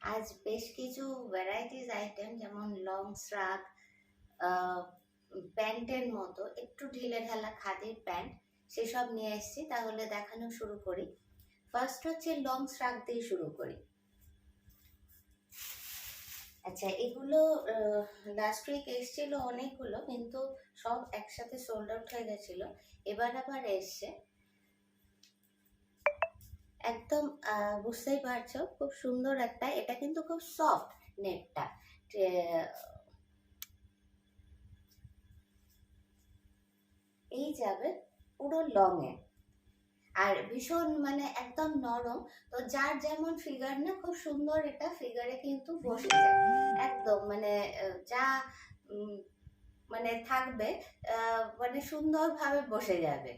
আজ বেশ কিছু ভ্যারাইটিস আইটেম যেমন লং শ্রাগ, প্যান্টের মতো একটু ঢিলে ঢালা খাদির প্যান্ট সেসব নিয়ে এসেছি। তাহলে দেখানো শুরু করি। ফার্স্ট হচ্ছে লং শ্রাগ দিয়ে শুরু করি। আচ্ছা, এগুলো লাস্ট উইক এসেছিল অনেকগুলো, কিন্তু সব একসাথে সোল্ড আউট হয়ে গেছিল। এবার আবার এসছে। একদম বুঝতেই পারছো খুব সুন্দর একটা, এটা কিন্তু খুব সফট নেটটা। এই যাবে পুরো লং এ, আর ভীষণ মানে একদম নরম। তো যার যেমন ফিগার না, খুব সুন্দর এটা ফিগারে কিন্তু বসে যায় একদম, মানে যা মানে থাকবে মানে সুন্দরভাবে বসে যাবে।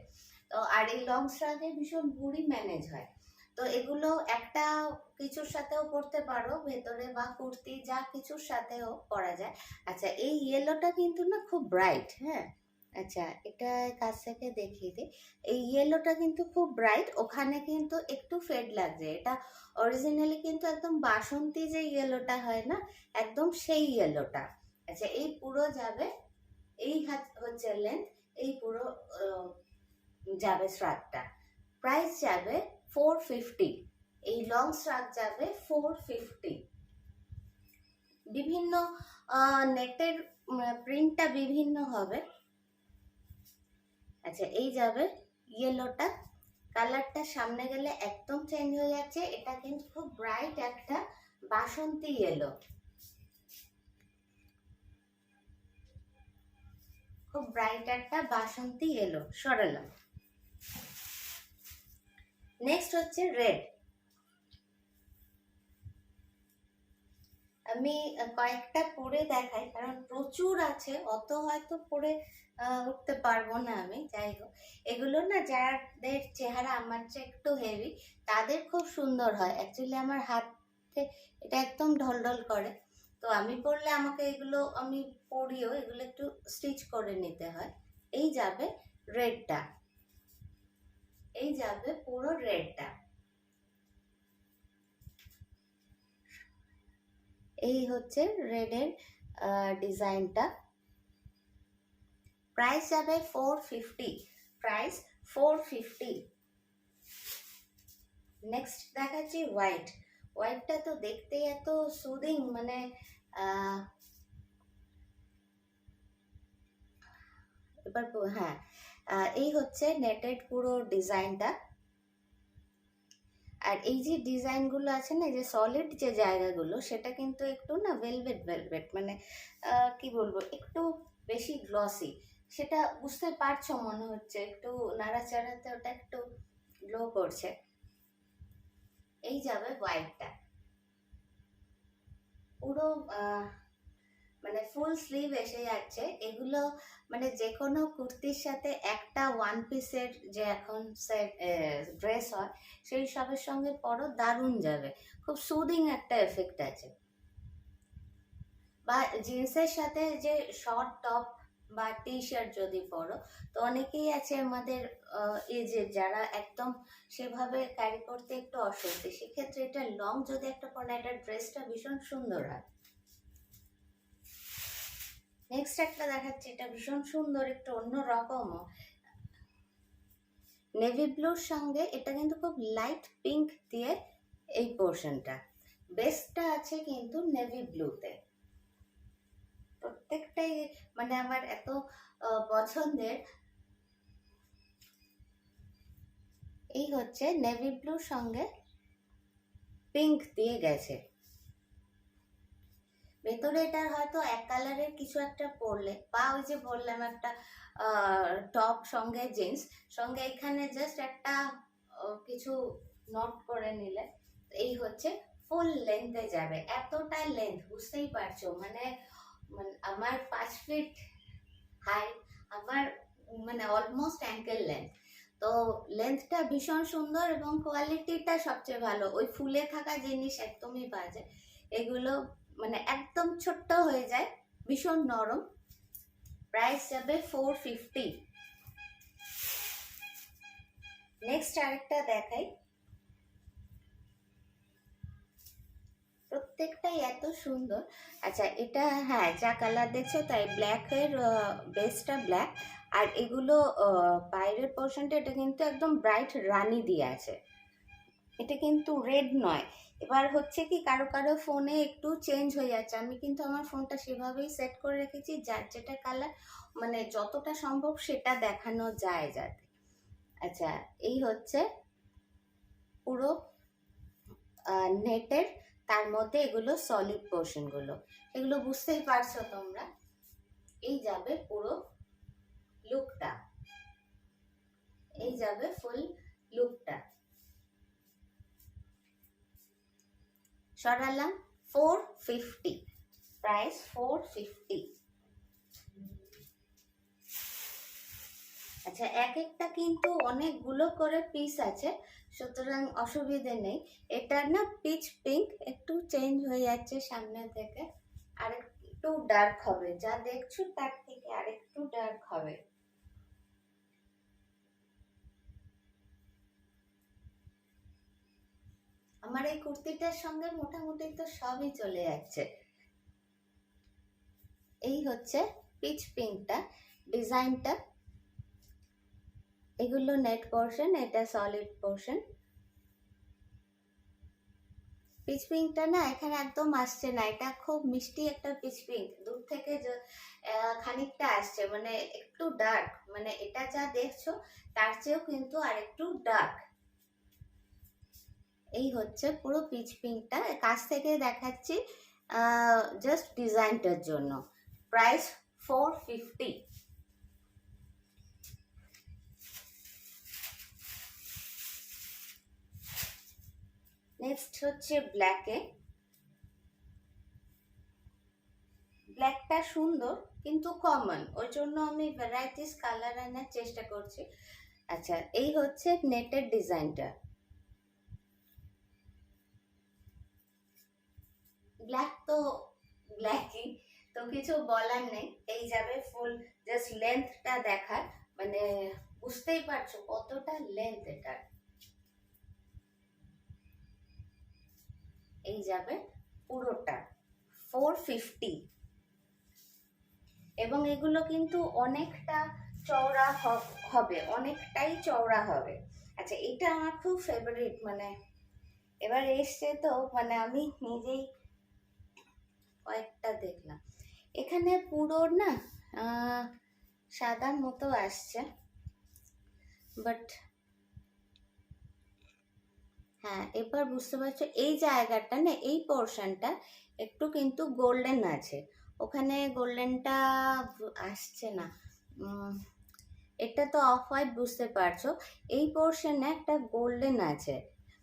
তো আর এই লং স্ট্রাগে ভীষণ ভুঁড়ি ম্যানেজ হয়। তো এগুলো একটা কিছুর সাথেও পরতে পারো, ভেতরে বা কুর্তি যা কিছুর সাথেও পরা যায়। আচ্ছা, এই ইয়েলোটা কিন্তু না খুব ব্রাইট। হ্যাঁ, আচ্ছা এটা কাছ থেকে দেখিয়ে দিই। এই ইয়েলোটা কিন্তু খুব ব্রাইট, ওখানে কিন্তু একটু ফেড লাগছে। এটা অরিজিনালি কিন্তু একদম বাসন্তী যে ইয়েলোটা হয় না, একদম সেই ইয়েলোটা। আচ্ছা, এই পুরো যাবে, এই হচ্ছে লেন্থ, এই পুরো যাবে শ্রাগটা। প্রাইস যাবে 450। এই লং শ্রাগ যাবে 450। বিভিন্ন নেটের প্রিন্টটা বিভিন্ন হবে। আচ্ছা, এই যাবে ইয়েলোটা, কালারটা সামনে গেলে একদম চেঞ্জ হয়ে যাচ্ছে। এটা কিন্তু খুব ব্রাইট একটা বাসন্তী ইয়েলো, খুব ব্রাইট একটা বাসন্তী ইয়েলো। সরালাম। নেক্সট হচ্ছে রেড। আমি কয়েকটা পরে দেখাই, কারণ প্রচুর আছে, অত হয়তো পরে উঠতে পারবো না আমি। যাই হোক, এগুলো না যাদের চেহারা আমার চেয়ে একটু হেভি, তাদের খুব সুন্দর হয়। অ্যাকচুয়ালি আমার হাতে এটা একদম ঢলঢল করে, তো আমি পরলে আমাকে এগুলো, আমি পরিও এগুলো একটু স্টিচ করে নিতে হয়। এই যাবে রেডটা, এই যাবে পুরো রেডটা। এই হচ্ছে রেডের ডিজাইনটা। প্রাইস যাবে 450। প্রাইস 450। নেক্সট দেখাচ্ছি হোয়াইট। হোয়াইটটা তো দেখতে এত সুদিং, মানে এবার হ্যাঁ, এই হচ্ছে নেটেড পুরো ডিজাইনটা। আর এই যে ডিজাইনগুলো আছে না, যে সলিড যে জায়গাগুলো, সেটা কিন্তু একটু না ভেলভেট ভেলভেট, মানে কি বলবো, একটু বেশি গ্লসি। সেটা বুঝতে পারছো মনে হচ্ছে, একটু নাড়াচাড়াতে ওটা একটু গ্লো করছে। এই যাবে হোয়াইটটা, পুরো মানে ফুল স্লিভ এসে যাচ্ছে। এগুলো মানে যে কোনো কুর্তির সাথে একটা ওয়ান পিসের যে এখন সেট ড্রেস হয়, সেই সবের সঙ্গে পরো, দারুণ যাবে। খুব সুদিং একটা এফেক্ট আছে। বা জিন্সের সাথে যে শর্ট টপ বা টি শার্ট যদি পরো, তো অনেকেই আছে আমাদের এজে যারা একদম সেভাবে ক্যারি করতে একটু অস্বস্তি, সেক্ষেত্রে এটা লং যদি একটা পরে, এটা ড্রেসটা ভীষণ সুন্দর হয়। নেক্সট একটা দেখাচ্ছি, এটা ভীষণ সুন্দর, একটু অন্য রকমও। নেভি ব্লুর সঙ্গে এটা কিন্তু খুব লাইট পিঙ্ক দিয়ে এই পোর্শনটা। বেস্টটা আছে কিন্তু নেভি ব্লুতে। প্রত্যেকটাই মানে আমার এত পছন্দের। এই হচ্ছে নেভি ব্লুর সঙ্গে পিঙ্ক দিয়ে গেছে। ভেতরে এটা হয়তো এক কালারের কিছু একটা পরলে, বা ওই যে বললাম একটা টপ সঙ্গে জিন্স সঙ্গে এখানে জাস্ট একটা কিছু নট করে নিলে, এই হচ্ছে ফুল লেন্থে যাবে। এতটা লেন্থ বুঝতেই পারছো, মানে আমার 5 ফিট হাইট, আমার মানে অলমোস্ট অ্যাঙ্কেল লেন্থ। তো লেন্থটা ভীষণ সুন্দর এবং কোয়ালিটিটা সবচেয়ে ভালো। ওই ফুলে থাকা জিনিস একদমই বাজে। এগুলো মানে একদম ছোট্ট হয়ে যায়, ভীষণ নরম। প্রাইস যাবে 450। নেক্সট আরেকটা দেখাই। প্রত্যেকটাই এত সুন্দর। আচ্ছা এটা, হ্যাঁ যা কালার দেখছো তাই, ব্ল্যাকের বেসটা ব্ল্যাক, আর এগুলো বাইরের পোর্শনটা এটা কিন্তু একদম ব্রাইট রানি দিয়ে আছে, এটা কিন্তু রেড নয়। এবার হচ্ছে কি কারো কারো ফোনে একটু চেঞ্জ হয়ে যাচ্ছে, আমি কিন্তু আমার ফোনটা সেভাবেই সেট করে রেখেছি যার যেটা কালার মানে যতটা সম্ভব সেটা দেখানো যায় যাতে। আচ্ছা এই হচ্ছে পুরো নেটের, তার মধ্যে এগুলো সলিড পোর্শনগুলো, এগুলো বুঝতেই পারছো তোমরা। এই যাবে পুরো লুকটা, এই যাবে ফুল লুকটা। সরালাম 450, প্রাইস 450। আচ্ছা এক একটা কিন্তু অনেকগুলো করে পিস আছে, সুতরাং অসুবিধে নেই। এটা না পিচ পিঙ্ক, একটু চেঞ্জ হয়ে যাচ্ছে সামনে থেকে, আর একটু ডার্ক হবে, যা দেখছো তার থেকে আর একটু ডার্ক হবে। আমার এই কুর্তিটার সঙ্গে মোটামুটি তো সবই চলে যাচ্ছে। এই হচ্ছে পিচ পিঙ্কটা, ডিজাইনটা, এগুলো নেট পোর্শন, এটা সলিড পোর্শন। পিচ পিঙ্কটা না এখানে একদম আসছে না, এটা খুব মিষ্টি একটা পিচ পিঙ্ক, দূর থেকে খানিকটা আসছে, মানে একটু ডার্ক, মানে এটা যা দেখছো তার চেয়েও কিন্তু আর একটু ডার্ক। এই হচ্ছে পুরো পিচ পিঙ্কটা, কাছ থেকে দেখাচ্ছি জাস্ট ডিজাইনটার জন্য। প্রাইস 450। নেক্সট হচ্ছে ব্ল্যাকে, ব্ল্যাকটা সুন্দর কিন্তু কমন, ওই জন্য আমি ভ্যারাইটিস কালার আনার চেষ্টা করছি। আচ্ছা এই হচ্ছে নেটের ডিজাইনটা, ব্ল্যাক তো ব্ল্যাকই, তো কিছু বলার নেই। এই যাবে ফুল, জাস্ট লেন্থটা দেখার, মানে বুঝতেই পারছো কতটা লেন্থ এটার। এই যাবে পুরোটা 450, এবং এগুলো কিন্তু অনেকটা চওড়া হবে, অনেকটাই চওড়া হবে। আচ্ছা এটা আমার খুব ফেভারিট, মানে এবার এসছে তো মানে আমি নিজেই কয়েকটা দেখলাম, এখানে পুরো না সাদা মতো আসছে, বাট হ্যাঁ এবার বুঝতে পারছো এই জায়গাটা না, এই পোর্শনটা একটু কিন্তু গোল্ডেন আছে, ওখানে গোল্ডেনটা আসছে না। এটা তো অফ হোয়াইট বুঝতে পারছো, এই পোর্শনে একটা গোল্ডেন আছে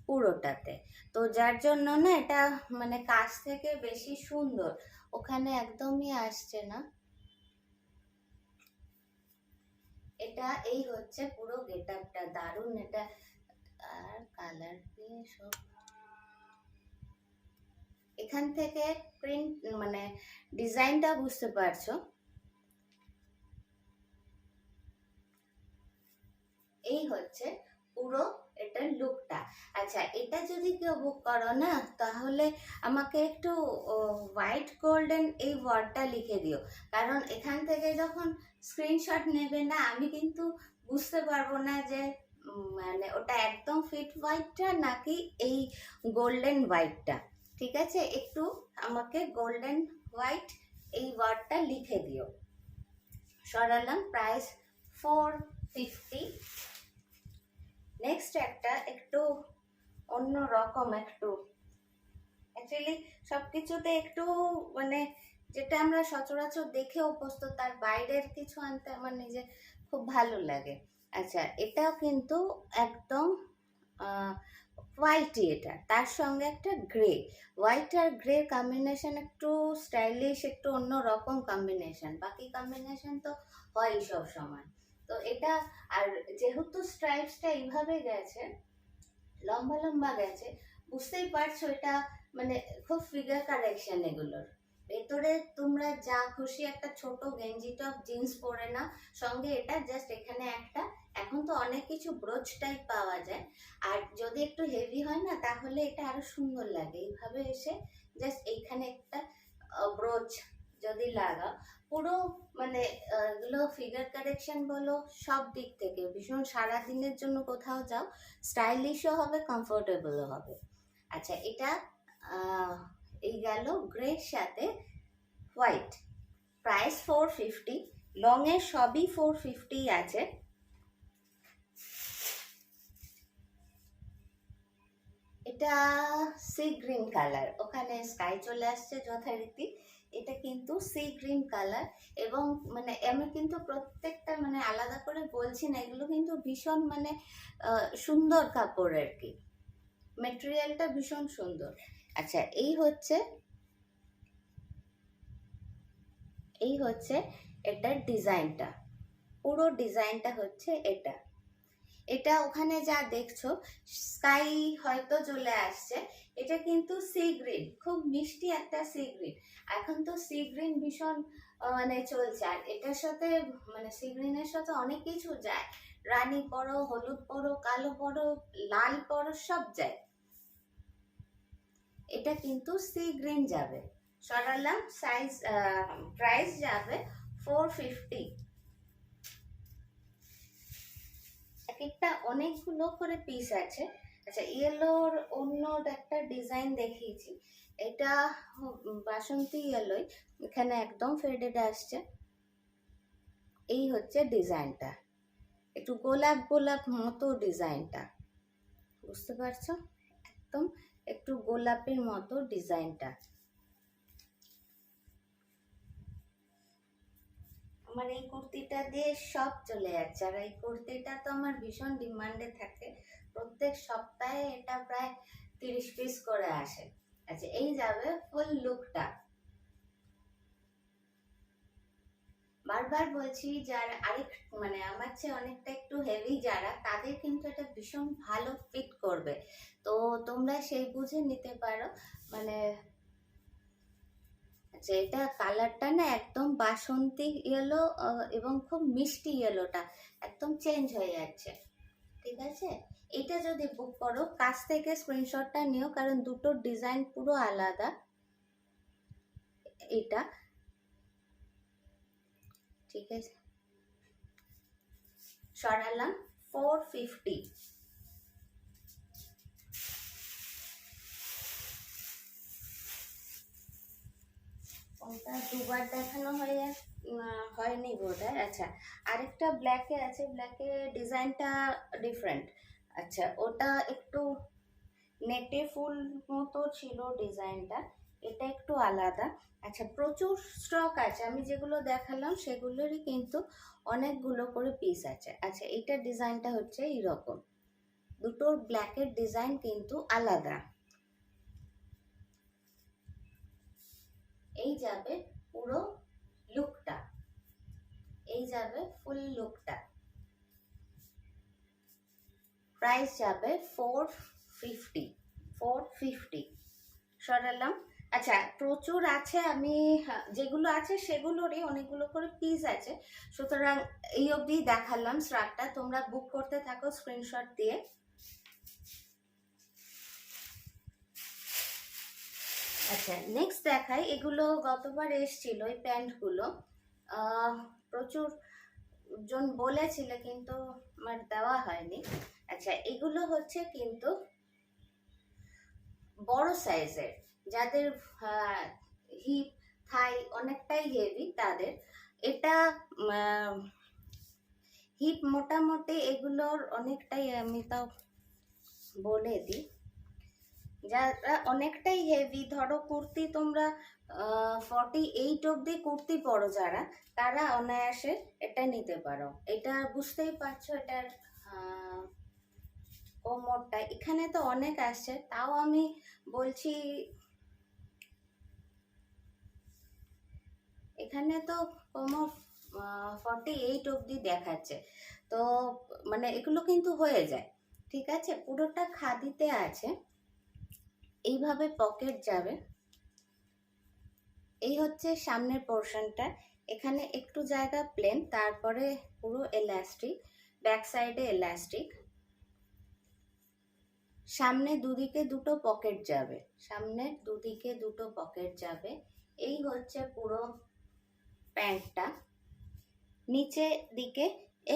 পুরোটাতে, তো যার জন্য না এটা মানে কাছ থেকে বেশি সুন্দর, ওখানে একদমই আসছে না। এটা এই হচ্ছে পুরো গেট আপটা, দারুণ এটা, আর কালার দিয়ে সব এখান থেকে প্রিন্ট মানে ডিজাইনটা বুঝতে পারছো। এই হচ্ছে পুরো এটার লুকটা। আচ্ছা এটা যদি কেউ বুক করো না, তাহলে আমাকে একটু হোয়াইট গোল্ডেন এই ওয়ার্ডটা লিখে দিও, কারণ এখান থেকে যখন স্ক্রিনশট নেবে না আমি কিন্তু বুঝতে পারবো না যে মানে ওটা একদম ফিট হোয়াইটটা নাকি এই গোল্ডেন হোয়াইটটা। ঠিক আছে, একটু আমাকে গোল্ডেন হোয়াইট এই ওয়ার্ডটা লিখে দিও। সরালাম, প্রাইস 450। নেক্সট একটা একটু অন্য রকম, একটু অ্যাকচুয়ালি সবকিছুতে একটু মানে যেটা আমরা সচরাচর দেখে অভ্যস্ত তার বাইরের কিছু আনতে আমার নিজে খুব ভালো লাগে। আচ্ছা এটাও কিন্তু একদম হোয়াইটই, এটা তার সঙ্গে একটা গ্রে, হোয়াইট আর গ্রে কম্বিনেশন একটু স্টাইলিশ, একটু অন্য রকম কম্বিনেশন, বাকি কম্বিনেশন তো হয় সব সময়। তো এটা, আর যেহেতু স্ট্রাইপসটা এইভাবে গেছে, লম্বা লম্বা গেছে, বুঝতেই পারছো এটা মানে খুব ফিগার কারেকশন এগুলোর, ভেতরে তোমরা যা খুশি একটা ছোট গেঞ্জি টপ জিন্স পরে নাও, সঙ্গে এটা জাস্ট এখানে একটা, এখন তো অনেক কিছু ব্রোচ টাইপ পাওয়া যায়, আর যদি একটু হেভি হয় না তাহলে এটা আরো সুন্দর লাগে। এইভাবে এসে জাস্ট এইখানে একটা ব্রোচ যদি লাগাও, পুরো মানে এগুলো ফিগার কারেকশন বলো সব দিক থেকে ভীষণ, সারা দিনের জন্য কোথাও যাও স্টাইলিশও হবে, কমফোর্টেবলও হবে। আচ্ছা এটা এই গেল গ্রের সাথে হোয়াইট, প্রাইস 450, লং এর সবই 450 আছে। এটা সি গ্রিন কালার, ওখানে স্কাই চলে আসছে যথারীতি, এটা কিন্তু সি গ্রিন কালার, এবং মানে আমি কিন্তু প্রত্যেকটা মানে আলাদা করে বলছি না, এগুলো কিন্তু ভীষণ মানে সুন্দর কাপড় আর কি, মেটেরিয়ালটা ভীষণ সুন্দর। আচ্ছা এই হচ্ছে এটার ডিজাইনটা, পুরো ডিজাইনটা হচ্ছে এটা। এটা ওখানে যা দেখছো স্কাই হয়তো চলে আসছে, এটা কিন্তু সি গ্রিন, খুব মিষ্টি একটা সি গ্রিন। এখন তো সি গ্রিন ভীষণ মানে চলছে, আর এটার সাথে মানে সি গ্রিনের সাথে অনেক কিছু যায়, রানী পরো, হলুদ পরো, কালো পরো, লাল পরো, সব যায়। এটা কিন্তু সি গ্রিন যাবে, সরালাম, সাইজ প্রাইস যাবে 450। একটা অনেকগুলো করে পিস আছে। আচ্ছা ইয়েলোর অন্য একটা ডিজাইন দেখিয়েছি, এটা বাসন্তী ইয়েলোই, এখানে একদম ফেডেড আসছে। এই হচ্ছে ডিজাইনটা, একটু গোলাপ গোলাপ মতো ডিজাইনটা, বুঝতে পারছো, একদম একটু গোলাপের মতো ডিজাইনটা। আমার এই কুর্তিটা দিয়ে সব চলে যাচ্ছে, আর এই কুর্তিটা তো আমার ভীষণ ডিমান্ডে থাকে, প্রত্যেক সপ্তাহে এটা প্রায় 30 পিস করে আসে। আচ্ছা এই যাবে ফুল লুকটা, বারবার বলছি যারা আরেক মানে আমার চেয়ে অনেকটা একটু হেভি যারা, তাদের কিন্তু এটা ভীষণ ভালো ফিট করবে, তো তোমরা সেই বুঝে নিতে পারো। মানে আচ্ছা এটা কালারটা না একদম বাসন্তী ইয়েলো, এবং খুব মিষ্টি ইয়েলোটা একদম চেঞ্জ হয়ে যাচ্ছে, ঠিক আছে। এটা যদি বুক করো কাছ থেকে স্ক্রিনশটটা নিও, কারণ দুটোর ডিজাইন পুরো আলাদা। এটা ঠিক আছে, সরালাম 450। ওটা দুবার দেখানো হয়নি বোধহয়। আচ্ছা আরেকটা ব্ল্যাকে আছে, ব্ল্যাকে ডিজাইনটা ডিফারেন্ট। আচ্ছা ওটা একটু নেটে ফুল মতো ছিল ডিজাইনটা, এটা একটু আলাদা। আচ্ছা প্রচুর স্টক আছে, আমি যেগুলো দেখালাম সেগুলোরই কিন্তু অনেকগুলো করে পিস আছে। আচ্ছা এইটার ডিজাইনটা হচ্ছে এইরকম, দুটোর ব্ল্যাকের ডিজাইন কিন্তু আলাদা। এই যাবে পুরো লুকটা, এই যাবে ফুল লুকটা, প্রাইস যাবে 450। সরালাম। আচ্ছা প্রচুর আছে, আমি যেগুলো আছে সেগুলোরই অনেকগুলো করে পিস আছে, সুতরাং এই অবধি দেখালাম স্টার্টটা, তোমরা বুক করতে থাকো স্ক্রিনশট দিয়ে। আচ্ছা নেক্সট দেখাই, এগুলো গতবার এসছিল ওই প্যান্টগুলো, প্রচুর জন বলেছিল কিন্তু আমার দেওয়া হয়নি। আচ্ছা এগুলো হচ্ছে কিন্তু বড় সাইজের, যাদের হিপ থাই অনেকটাই হেভি তাদের, এটা হিপ মোটামুটি এগুলোর অনেকটাই, আমি তাও বলে দিই, যারা অনেকটাই হেভি, ধরো কুর্তি তোমরা 48 অব্দি কুর্তি পরো যারা, তারা অনায়াসে এটা নিতে পারো। এটা বুঝতেই পারছো এটার কোমরটা এখানে তো অনেক আসছে, তাও আমি বলছি এখানে তো কোমর 48 অব্দি দেখাচ্ছে, তো মানে এগুলো কিন্তু হয়ে যায়, ঠিক আছে। পুরোটা খাদিতে আছে, এইভাবে পকেট যাবে, এই হচ্ছে সামনের পোর্শনটা, এখানে একটু জায়গা প্লেন, তারপরে পুরো এলাস্টিক, ব্যাক সাইডে এলাস্টিক, সামনে দুদিকে দুটো পকেট যাবে, সামনে দুদিকে দুটো পকেট যাবে। এই হচ্ছে পুরো প্যান্টটা। নিচে দিকে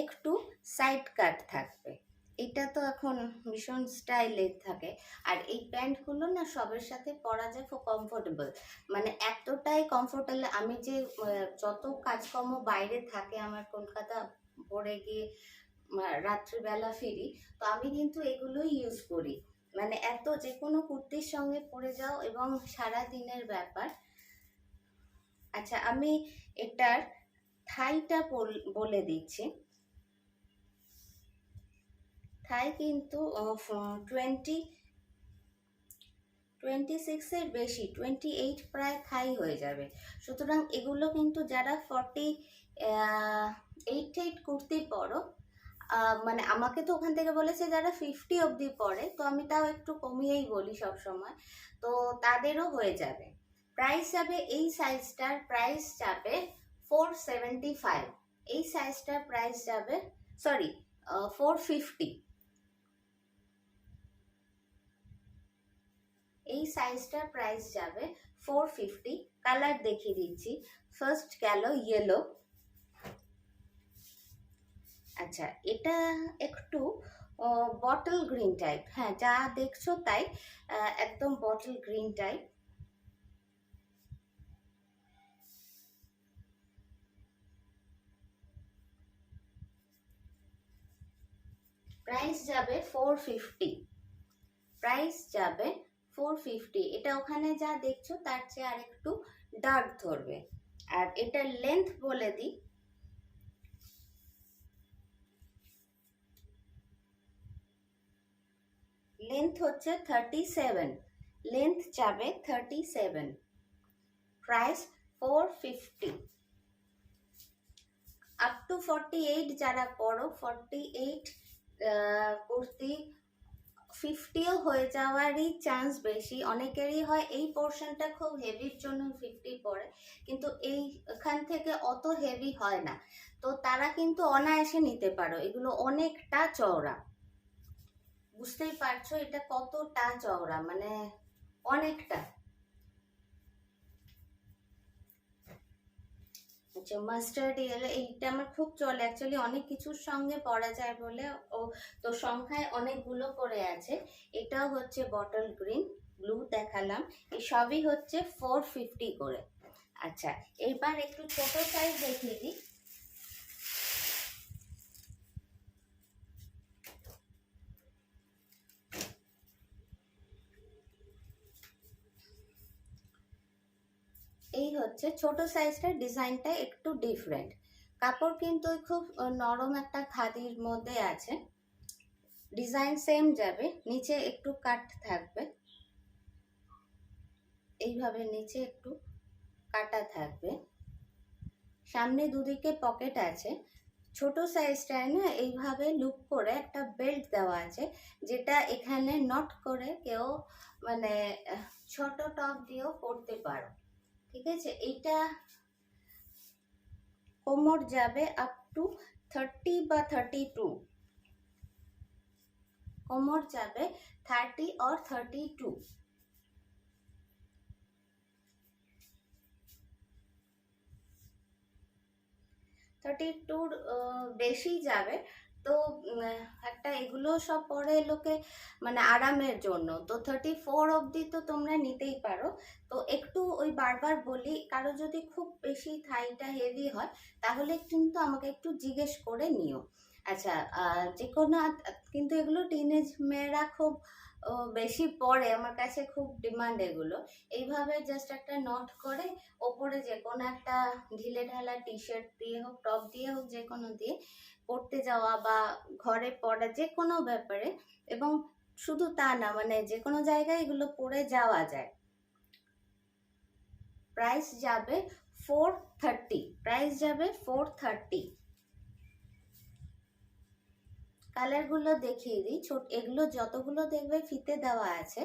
একটু সাইড কাট থাকবে, এটা তো এখন ভীষণ স্টাইলে থাকে। আর এই প্যান্টগুলো না সবের সাথে পরা যায়, খুব কমফোর্টেবল, মানে এতটাই কমফোর্টেবল। আমি যে যত কাজকর্ম বাইরে থাকে আমার, কলকাতা পরে গিয়ে রাত্রিবেলা ফিরি, তো আমি কিন্তু এগুলোই ইউজ করি, মানে এত যে কোনো কুর্তির সঙ্গে পরে যাও এবং সারা দিনের ব্যাপার। আচ্ছা, আমি এটার থাইটা বলে দিচ্ছি। থাই কিন্তু 26-এর বেশি, 28 প্রায় থাই হয়ে যাবে। সুতরাং এগুলো কিন্তু যারা 48 কুর্তি পরো, মানে আমাকে তো ওখান থেকে বলেছে যারা 50 অবধি পরে, তো আমি তাও একটু কমিয়েই বলি সব সময়, তো তাদেরও হয়ে যাবে। প্রাইস যাবে, এই সাইজটার প্রাইস যাবে 475, এই সাইজটার প্রাইস যাবে, সরি 450, এই সাইজটার প্রাইস যাবে 450। কালার দেখিয়ে দিচ্ছি, ফার্স্ট গেল ইয়েলো। আচ্ছা, এটা একটু বটল গ্রিন টাইপ, হ্যাঁ যা দেখছো তাই, একদম বটল গ্রিন টাইপ। প্রাইস যাবে 450, প্রাইস যাবে 450। এটা ওখানে যা দেখছো তার চেয়ে আর একটু ডার্ক ধরবে। আর এটার লেন্থ বলে দিই, লেন্থ হচ্ছে 37, লেন্থ যাবে 37, প্রাইস 450। আপ টু 48 যারা পরো, 48 কুর্তি 50ও হয়ে যাওয়ারই চান্স বেশি। অনেকেরই হয় এই পোর্শনটা খুব হেভির জন্য 50 পরে, কিন্তু এইখান থেকে অত হেভি হয় না, তো তারা কিন্তু অনায়াসে নিতে পারো। এগুলো অনেকটা চওড়া, বুঝতেই পারছো এটা কতটা চওড়া, মানে অনেকটা। আচ্ছা, মাস্টার্ড ইয়েলো, এইটা আমার খুব চলে, অ্যাকচুয়ালি অনেক কিছুর সঙ্গে পরা যায় বলে, ও তো সংখ্যায় অনেকগুলো করে আছে। এটাও হচ্ছে বটল গ্রিন, ব্লু দেখালাম, এই সবই হচ্ছে 450 করে। আচ্ছা, এবার একটু ছোট সাইজ দেখিয়ে দিই। এই হচ্ছে ছোট সাইজটার, ডিজাইনটা একটু ডিফারেন্ট, কাপড় কিন্তু খুব নরম একটা খাদির মধ্যে আছে, ডিজাইন সেম যাবে, নিচে একটু কাট থাকবে, এইভাবে নিচে একটু কাটা থাকবে, সামনে দুদিকে পকেট আছে। ছোট সাইজটায় না এইভাবে লুপ করে একটা বেল্ট দেওয়া আছে, যেটা এখানে নট করে কেউ মানে ছোট টপ দিয়েও পরতে পারো, ঠিক আছে। এইটা কোমর যাবে আপ টু 30 বা 32, কোমর যাবে 30 or 32, বেশি যাবে। তো একটা এগুলো সব পরে লোকে মানে আরামের জন্য, তো 34 অবধি তো তোমরা নিতেই পারো। তো একটু ওই বারবার বলি, কারো যদি খুব বেশি থাইটা হেভি হয় তাহলে কিন্তু আমাকে একটু জিজ্ঞেস করে নিও। আচ্ছা, যে কোনো, কিন্তু এগুলো টিনেজ মেয়েরা খুব বেশি পরে, আমার কাছে খুব ডিমান্ড এগুলো। এইভাবে জাস্ট একটা নট করে ওপরে যে কোনো একটা ঢিলে ঢালা টি শার্ট দিয়ে হোক, টপ দিয়ে হোক, যে কোনো দিয়ে পড়তে যাওয়া বা ঘরে পড়া, যে কোনো ব্যাপারে, এবং শুধু তা না, মানে যে কোনো জায়গায় এগুলো পরে যাওয়া যায়। প্রাইস যাবে 430, প্রাইস যাবে 430। কালারগুলো দেখিয়ে দিই, এগুলো যতগুলো দেখবে ফিতে দেওয়া আছে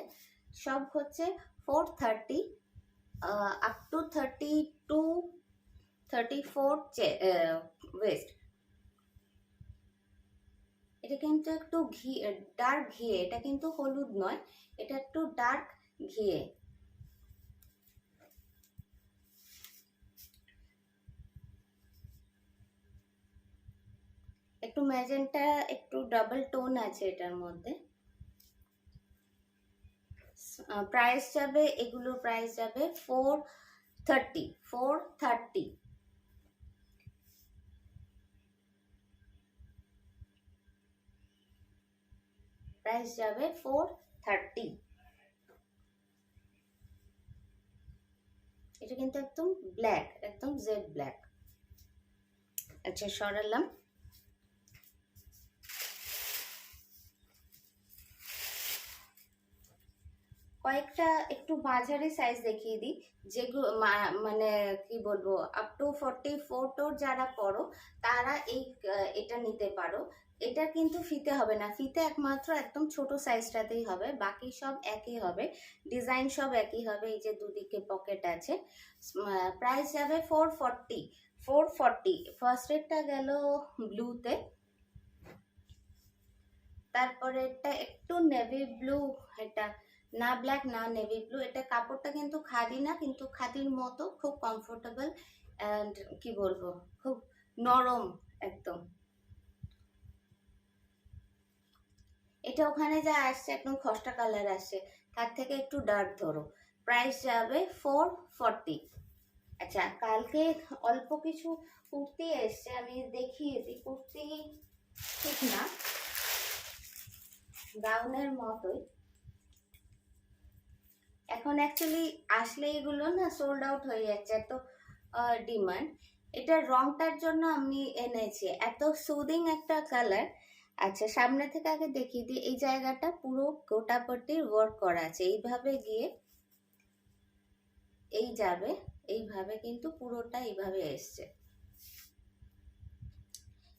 সব হচ্ছে 430, আপ টু 32-34 ওয়েস্ট। এটা কিন্তু একটু ডার্ক ঘিয়ে, এটা কিন্তু হলুদ নয়, এটা একটু ডার্ক ঘিয়ে। একটু ম্যাজেন্টা, একটু ডাবল টোন আছে এটার মধ্যে। প্রাইস যাবে, এগুলোর প্রাইস যাবে 430। প্রাইস যাবে 430। এটা কিন্তু একদম ব্ল্যাক, একদম জেড ব্ল্যাক। আচ্ছা, সরালাম। কয়েকটা একটু মাঝারি সাইজ দেখিয়ে দিই, যেগুলো মানে কি বলবো, আপ টু 44 যারা করো তারা এটা নিতে পারো। এটা কিন্তু ফিতে হবে না, ফিতে একমাত্র একদম ছোট সাইজটাতেই হবে, বাকি সব একই হবে, ডিজাইন সব একই হবে। এই যে দুদিকে পকেট আছে। প্রাইস যাবে 440। ফার্স্ট রেটটা গেল ব্লুতে, তারপরে এটা একটু নেভি ব্লু, এটা না ব্ল্যাক না নেভি ব্লু। এটা কাপড়টা কিন্তু খাদি না, কিন্তু খাদির মতো খুব কমফোর্টেবল অ্যান্ড কি বলবো, খুব নরম একদম। এটা ওখানে যা আসছে একদম খসটা কালার আসছে, তার থেকে একটু ডার্ক ধরো। প্রাইস যাবে 440। আচ্ছা, কালকে অল্প কিছু কুর্তি এসছে, আমি দেখিয়ে দিই। কুর্তি ঠিক না, গাউনের মতোই। এখন অ্যাকচুয়ালি আসলে এগুলো না সোল্ড আউট হয়ে যাচ্ছে, এত ডিমান্ড। এটার রংটার জন্য আমি এনেছি, এত সুদিং একটা কালার। আচ্ছা, সামনে থেকে আগে দেখিয়ে দিই। এই জায়গাটা পুরো গোটাপট্টির ওয়ার্ক করা আছে, এইভাবে গিয়ে এই যাবে, এইভাবে কিন্তু পুরোটা এইভাবে এসছে,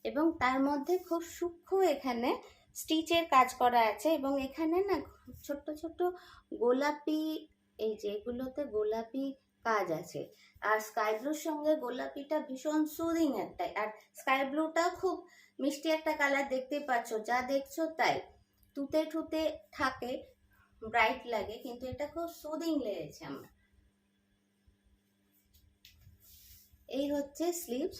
এবং তার মধ্যে খুব সূক্ষ্ম এখানে স্টিচের কাজ করা আছে, এবং এখানে না ছোট্ট ছোট্ট গোলাপি, এই যে এগুলোতে গোলাপি কাজ আছে। আর স্কাই ব্লুর সঙ্গে গোলাপিটা ভীষণ সুদিং একটা, আর স্কাই ব্লুটা খুব মিষ্টি একটা কালার, দেখতে পাচ্ছ, যা দেখছো তাই তুতে ঠুতে থাকে, ব্রাইট লাগে, কিন্তু এটা খুব সুদিং লেগেছে আমার। এই হচ্ছে স্লিভস।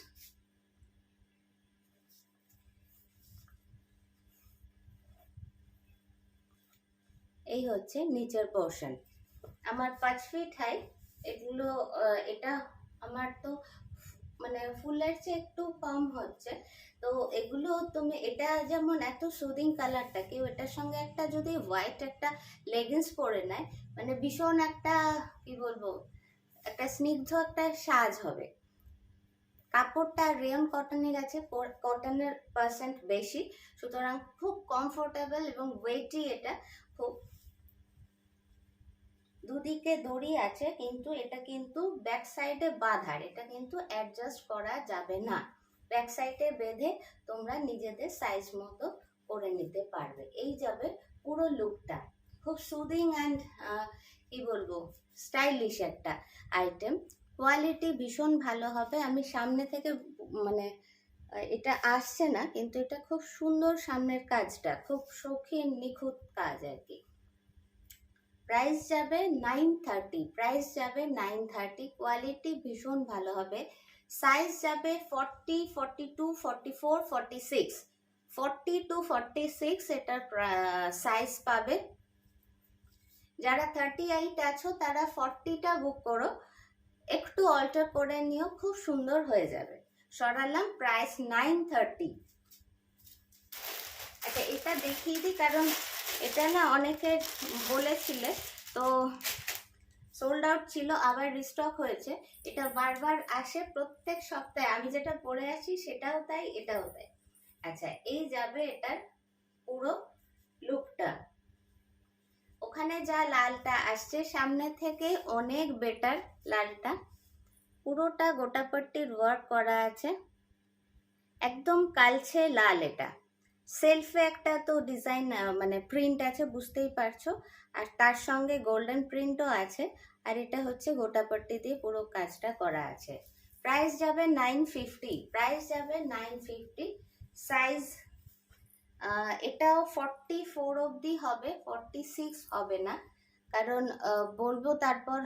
এই হচ্ছে নিচের পোর্শন। আমার 5 ফিট হাই এগুলো। এটা আমার তো মানে ফুলের চেয়ে একটু কম হচ্ছে, তো এগুলো তুমি, এটা যেমন এত সুদিং কালারটা, কেউ এটার সঙ্গে একটা যদি হোয়াইট একটা লেগিংস পরে নেয়, মানে ভীষণ একটা কি বলবো, একটা স্নিগ্ধ একটা সাজ হবে। কাপড়টা রেয়ন কটনের আছে, কটনের পার্সেন্ট বেশি, সুতরাং খুব কমফোর্টেবল এবং ওয়েটি। এটা খুব, দুদিকে দড়ি আছে, কিন্তু এটা কিন্তু ব্যাক সাইডে বাঁধার, এটা কিন্তু অ্যাডজাস্ট করা যাবে না। ব্যাক সাইডে বেঁধে তোমরা নিজেদের সাইজ মতো করে নিতে পারবে। এই যাবে পুরো লুকটা, খুব সুদিং অ্যান্ড কি বলবো, স্টাইলিশ একটা আইটেম। কোয়ালিটি ভীষণ ভালো হবে। আমি সামনে থেকে মানে এটা আসছে না, কিন্তু এটা খুব সুন্দর, সামনের কাজটা খুব শৌখিন নিখুঁত কাজ আর কি। প্রাইস যাবে 930। প্রাইস যাবে 930। কোয়ালিটি ভীষণ ভালো হবে। সাইজ যাবে 40, 42, 44, 46। 40 to 46 এটার সাইজ পাবে। যারা 38 আছো তারা 40টা বুক করো, একটু অল্টার করে নিও, খুব সুন্দর হয়ে যাবে। সরালাম। প্রাইস 930। আচ্ছা, এটা দেখিয়ে দিই, কারণ এটা না অনেকে বলেছিলে, তো সোল্ড আউট ছিল, আবার রিস্টক হয়েছে। এটা বারবার আসে প্রত্যেক সপ্তাহে, আমি যেটা পরে আসি সেটাও তাই, এটাও তাই। আচ্ছা, এই যাবে এটার পুরো লুকটা। ওখানে যা লালটা আসছে সামনে থেকে অনেক বেটার লালটা। পুরোটা গোটাপট্টির ওয়ার্ক করা আছে, একদম কালচে লাল। এটা সেলফে একটা তো ডিজাইন মানে প্রিন্ট আছে, বুঝতেই পারছো, আর তার সঙ্গে গোল্ডেন প্রিন্টও আছে। আর এটা হচ্ছে গোটাপট্টি দিয়ে পুরো কাজটা করা আছে। প্রাইস যাবে 950, প্রাইস যাবে 950। সাইজ এটাও 44 অবধি হবে, 46 হবে না, কারণ বলবো তারপর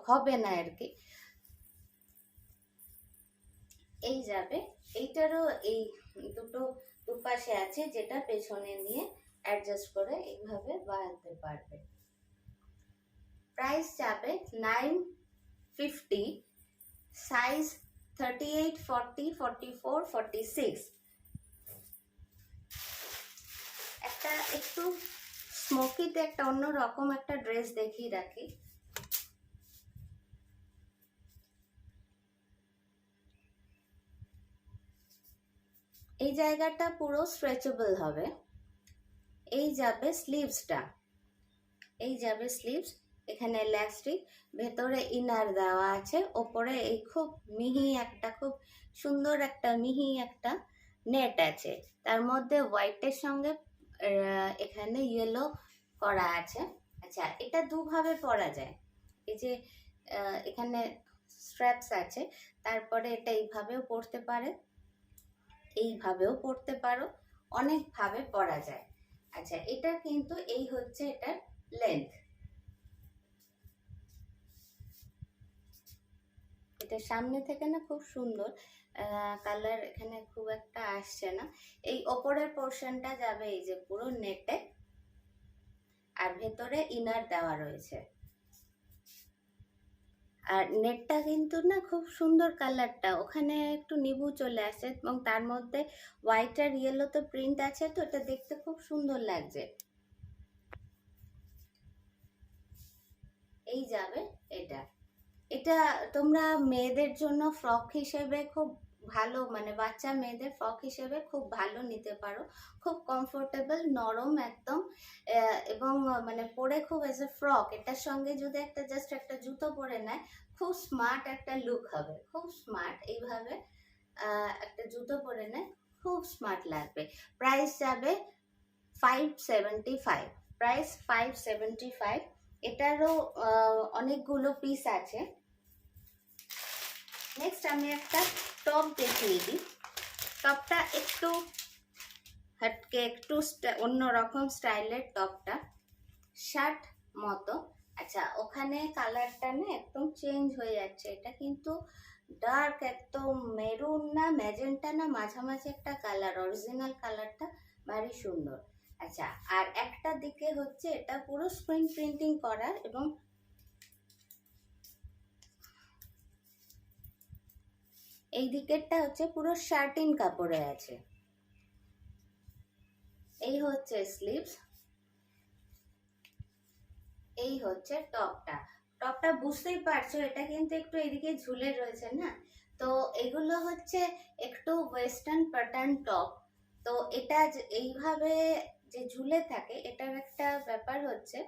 হবে না আর কি। এই যাবে, এইটারও এই দুটো দুপাশে আছে, যেটা পেছনে নিয়ে অ্যাডজাস্ট করে এইভাবে বাঁধতে পারবে। প্রাইস যাবে 950, সাইজ 38, 40, 44, 46। একটা একটু স্মোকিতে একটা অন্য রকম একটা ড্রেস দেখিয়ে রাখি। এই জায়গাটা পুরো স্ট্রেচেবল হবে। এই যাবে স্লিভসটা, এই যাবে স্লিভস, এখানে ইলাস্টিক, ভেতরে ইনার দেওয়া আছে, ওপরে এই খুব মিহি একটা, খুব সুন্দর একটা মিহি একটা নেট আছে, তার মধ্যে হোয়াইটের সঙ্গে এখানে ইয়েলো করা আছে। আচ্ছা, এটা দুভাবে পরা যায়, এই যে এখানে স্ট্র্যাপস আছে, তারপরে এটা এইভাবেও পরতে পারে, এইভাবেও পরতে পারো, অনেকভাবে পরা যায়। আচ্ছা, এটা কিন্তু এই হচ্ছে এটার লেন্থ। এটা সামনে থেকে না খুব সুন্দর কালার, এখানে খুব একটা আসছে না। এই ওপরের পোর্শনটা যাবে এই যে পুরো নেটে, আর ভেতরে ইনার দেওয়া রয়েছে। আর নেটটা কিন্তু না খুব সুন্দর কালারটা, ওখানে একটু নিভু চলে আসে এবং তার মধ্যে হোয়াইট আর ইয়েলো তো প্রিন্ট আছে, তো এটা দেখতে খুব সুন্দর লাগছে। এই যাবে এটা, এটা তোমরা মেয়েদের জন্য ফ্রক হিসেবে খুব ভালো, মানে বাচ্চা মেয়েদের ফ্রক হিসেবে খুব ভালো নিতে পারো, খুব কমফোর্টেবল, নরম একদম, এবং মানে পরে খুব এজ এ ফ্রক, এটার সঙ্গে যদি একটা জাস্ট একটা জুতো পরে নেয়, খুব স্মার্ট একটা লুক হবে, খুব স্মার্ট। এইভাবে একটা জুতো পরে নেয়, খুব স্মার্ট লাগবে। প্রাইস যাবে 575, প্রাইস 575। এটারও অনেকগুলো পিস আছে। নেক্সট আমি একটা টপ দেখিয়ে দিই। টপটা একটু হটকে, একটু অন্যরকম স্টাইলের টপটা, শার্ট মতো। আচ্ছা, ওখানে কালারটা না একদম চেঞ্জ হয়ে যাচ্ছে, এটা কিন্তু ডার্ক একদম মেরুন না ম্যাজেন্টা না, মাঝামাঝি একটা কালার, অরিজিনাল কালারটা ভারী সুন্দর। আচ্ছা, আর একটা দিকে হচ্ছে এটা পুরো স্ক্রিন প্রিন্টিং করার, এবং এই দিকেরটা হচ্ছে পুরো শার্টিন কাপড়ে আছে। এই হচ্ছে স্লিভস, এই হচ্ছে টপটা। টপটা বুঝতেই পারছো এটা কিন্তু একটু এদিকে ঝুলে রয়েছে না, তো এগুলো হচ্ছে একটু ওয়েস্টার্ন প্যাটার্ন টপ। তো এটা এইভাবে যে ঝুলে থাকে, এটার একটা ব্যাপার হচ্ছে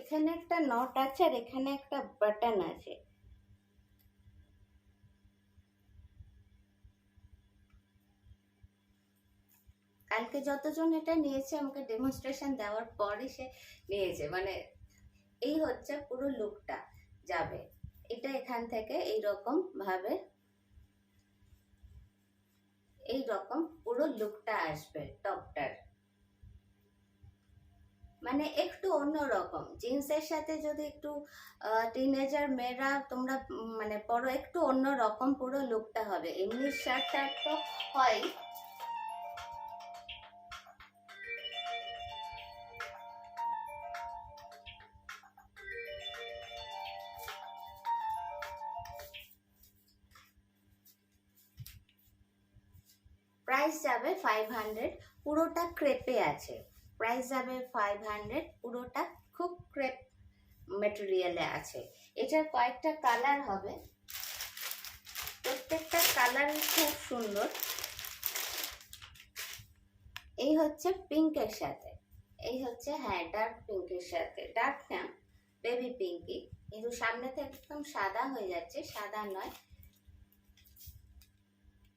এখানে একটা নট আছে আর এখানে একটা বাটন আছে। কালকে যতজন এটা নিয়েছে আমাকে ডেমনস্ট্রেশন দেওয়ার পরই সে নিয়েছে, মানে এই হচ্ছে পুরো লুকটা যাবে। এটা এখান থেকে এইরকম ভাবে, এইরকম পুরো লুকটা আসবে টপটার, মানে একটু অন্যরকম। জিন্সের সাথে যদি একটু টিনেজার মেয়েরা তোমরা মানে পরো, একটু অন্যরকম পুরো লুকটা হবে। এমনি শার্ট টার্ট তো হয়। প্রাইস যাবে 500, পুরোটা ক্রেপে আছে। প্রাইস যাবে 500, পুরোটা খুব ক্রেপ মেটেরিয়ালে আছে। এটার কয়েকটা কালার হবে, প্রত্যেকটা কালার খুব সুন্দর। এই হচ্ছে পিঙ্কের সাথে, এই হচ্ছে হ্যাঁ ডার্ক পিঙ্কের সাথে, ডার্ক না বেবি পিঙ্কি, কিন্তু সামনে থেকে একদম সাদা হয়ে যাচ্ছে, সাদা নয়।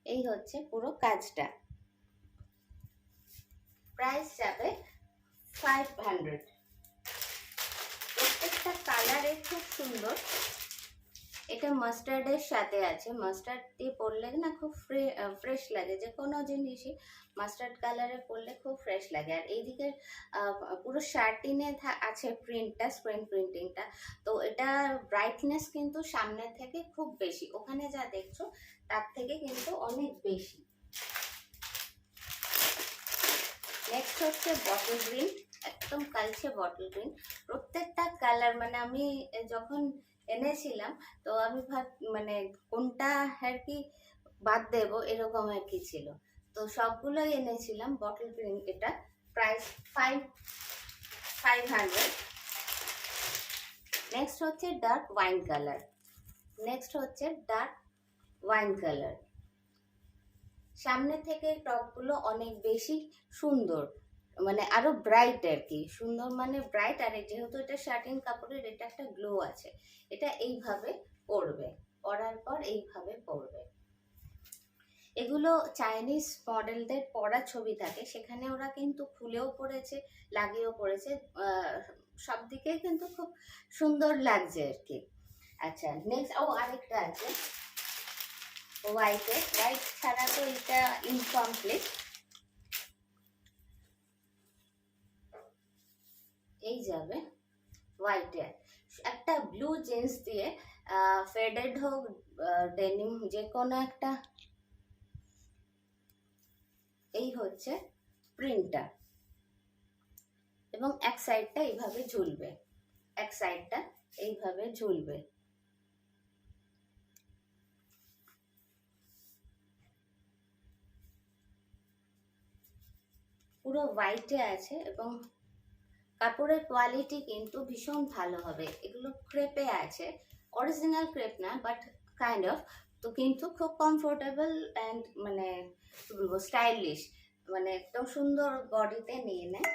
এই হচ্ছে পুরো কাজটা। প্রাইস যাবে 500। প্রত্যেকটা কালারে খুব সুন্দর। এটা মাস্টার্ডের সাথে আছে, মাস্টার্ড দিয়ে পরলে না খুব ফ্রেশ লাগে, যে কোনো জিনিসই মাস্টার্ড কালারে পরলে খুব ফ্রেশ লাগে। আর এইদিকে পুরো শার্টিনে আছে প্রিন্টটা, স্ক্রিন প্রিন্টিংটা, তো এটা ব্রাইটনেস কিন্তু সামনের থেকে খুব বেশি, ওখানে যা দেখছো তার থেকে কিন্তু অনেক বেশি। নেক্সট হচ্ছে বটল গ্রিন, একদম কালচে বটল গ্রিন। প্রত্যেকটা কালার মানে আমি যখন এনেছিলাম তো আমি মানে কোনটা আর কি বাদ দেব এরকম আর কি ছিল, তো সবগুলোই এনেছিলাম বটল গ্রিন। এটা প্রাইস 500। নেক্সট হচ্ছে ডার্ক ওয়াইন কালার, নেক্সট হচ্ছে ডার্ক ওয়াইন কালার। সামনে থেকে টপগুলো অনেক বেশি সুন্দর, মানে আরো ব্রাইট আর কি, সুন্দর মানে ব্রাইট। আর যেহেতু এটা শার্টিন কাপড়ের, এটা একটা গ্লো আছে। এটা এইভাবে পরবে, পরার পর এইভাবে পরবে। এগুলো চাইনিজ মডেলদের পরা ছবি থাকে, সেখানে ওরা কিন্তু খুলেও পরেছে, লাগিয়েও পরেছে, সব দিকে কিন্তু খুব সুন্দর লাগছে আর কি। আচ্ছা নেক্সট আরেকটা আছে হোয়াইটে, হোয়াইট ছাড়া তো এটা ইনকমপ্লিট। এই যাবে হোয়াইটে একটা ব্লু জিন্স দিয়ে, ফেডেড হোক ডেনিম যে কোনো একটা, এই হচ্ছে প্রিন্টটা, এবং এক সাইডটা এইভাবে ঝুলবে, এক সাইডটা এইভাবে ঝুলবে। পুরো হোয়াইটে আছে এবং কাপড়ের কোয়ালিটি কিন্তু ভীষণ ভালো হবে। এগুলো ক্রেপে আছে, অরিজিনাল ক্রেপ না বাট কাইন্ড অফ, তো কিন্তু খুব কমফোর্টেবল অ্যান্ড মানে কি বলবো স্টাইলিশ, মানে একদম সুন্দর বডিতে নিয়ে নেয়।